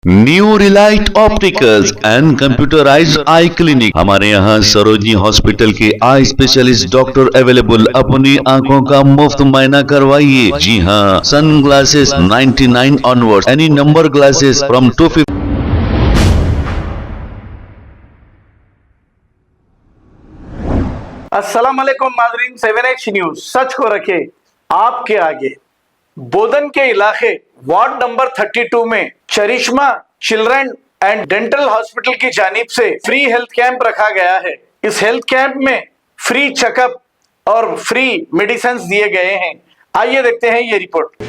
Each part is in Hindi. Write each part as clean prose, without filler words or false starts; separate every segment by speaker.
Speaker 1: New Relight opticals and computerised I clinic. हमारे यहाँ सरोजनी हॉस्पिटल के आई स्पेशलिस्ट डॉक्टर अवेलेबल। अपनी आंखों का मुफ्त मुआयना करवाइए। जी हाँ, sun glasses 99 onward, any number glasses from 250।
Speaker 2: अस्सलाम वालेकुम नाज़रीन, 7H न्यूज सच को रखे आपके आगे। बोधन के इलाके वार्ड नंबर 32 में चरिश्मा चिल्ड्रन एंड डेंटल हॉस्पिटल की जानिब से फ्री हेल्थ कैंप रखा गया है। इस हेल्थ कैंप में फ्री चेकअप और फ्री मेडिसिन दिए गए हैं। आइए देखते हैं ये रिपोर्ट।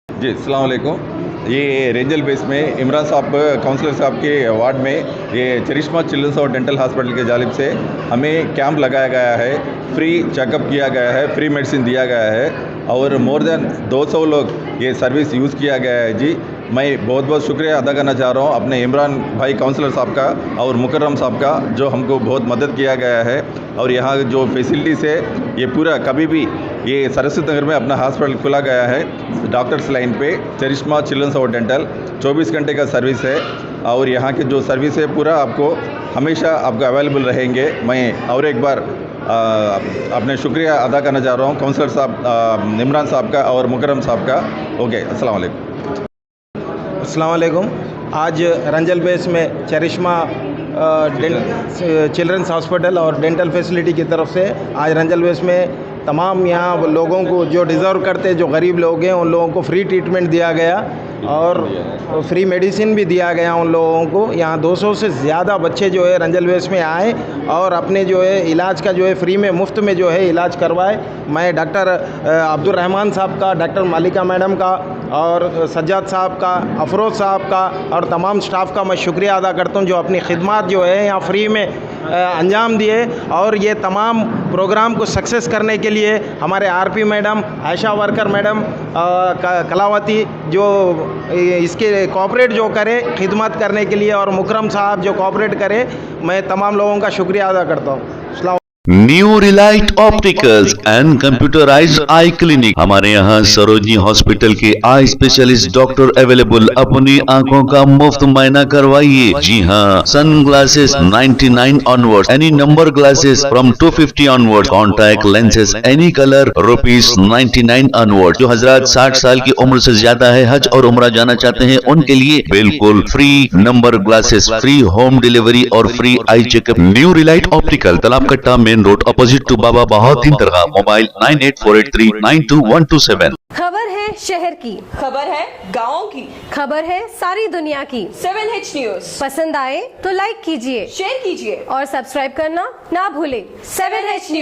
Speaker 3: जी अस्सलाम वालेकुम। ये रेंजल बेस में इमरान साहब काउंसलर साहब के वार्ड में ये चरिश्मा चिल्ड्रंस और डेंटल हॉस्पिटल के जानिब से हमें कैंप लगाया गया है। फ्री चेकअप किया गया है, फ्री मेडिसिन दिया गया है और मोर देन 200 लोग ये सर्विस यूज़ किया गया है। जी मैं बहुत बहुत शुक्रिया अदा करना चाह रहा हूँ अपने इमरान भाई काउंसलर साहब का और मुकर्रम साहब का, जो हमको बहुत मदद किया गया है। और यहाँ जो फैसिलिटीज़ है ये पूरा कभी भी ये सरस्वती नगर में अपना हॉस्पिटल खुला गया है डॉक्टर्स लाइन पे। चरिश्मा चिल्ड्रंस और डेंटल 24 घंटे का सर्विस है और यहाँ के जो सर्विस है पूरा आपको हमेशा आपको अवेलेबल रहेंगे। मैं और एक बार अपने शुक्रिया अदा करना चाह रहा हूँ काउंसलर साहब इमरान साहब का और मुकर्रम साहब का। ओके, अस्सलाम वालेकुम।
Speaker 4: अस्सलाम वालेकुम। आज रंजल बेस में चरिश्मा चिल्ड्रंस हॉस्पिटल और डेंटल फैसिलिटी की तरफ से आज रंजल बेस में तमाम यहाँ लोगों को जो डिज़र्व करते, जो गरीब लोग हैं, उन लोगों को फ्री ट्रीटमेंट दिया गया और फ्री मेडिसिन भी दिया गया उन लोगों को। यहाँ 200 से ज़्यादा बच्चे जो है रंजल बेस में आए और अपने जो है इलाज का जो है फ्री में मुफ्त में जो है इलाज करवाए। मैं डॉक्टर अब्दुल रहमान साहब का, डॉक्टर मालिका मैडम का और सज्जाद साहब का, अफरोज़ साहब का और तमाम स्टाफ का मैं शुक्रिया अदा करता हूँ जो अपनी खिदमत जो है यहाँ फ्री में अंजाम दिए। और ये तमाम प्रोग्राम को सक्सेस करने के लिए हमारे RP madam, Ayesha worker madam, Kalavati जो इसके कोऑपरेट जो करे खिदमत करने के लिए, और मुकरम साहब जो कोऑपरेट करे, मैं तमाम लोगों का शुक्रिया अदा करता हूँ।
Speaker 1: New Relight opticals and computerised I clinic. हमारे यहाँ सरोजनी हॉस्पिटल के आई स्पेशलिस्ट डॉक्टर अवेलेबल। अपनी आंखों का मुफ्त मुआयना करवाइए। जी हाँ, sun glasses 99 onward, any number glasses from 250 onward, contact lenses any colour ₹99 onward. जो हजरात 60 साल की उम्र से ज्यादा है, हज और उम्रा जाना चाहते हैं, उनके लिए बिल्कुल free number glasses, free home delivery और free eye checkup. New relight optical, Talab Katta, main road, opposite to Baba Bahauddin दरगाह। मोबाइल 9848392127।
Speaker 5: खबर है शहर की,
Speaker 6: खबर है गाँव की,
Speaker 5: खबर है सारी दुनिया की।
Speaker 6: 7H न्यूज
Speaker 5: पसंद आए तो लाइक कीजिए,
Speaker 6: शेयर कीजिए
Speaker 5: और सब्सक्राइब करना ना भूले।
Speaker 6: 7H news.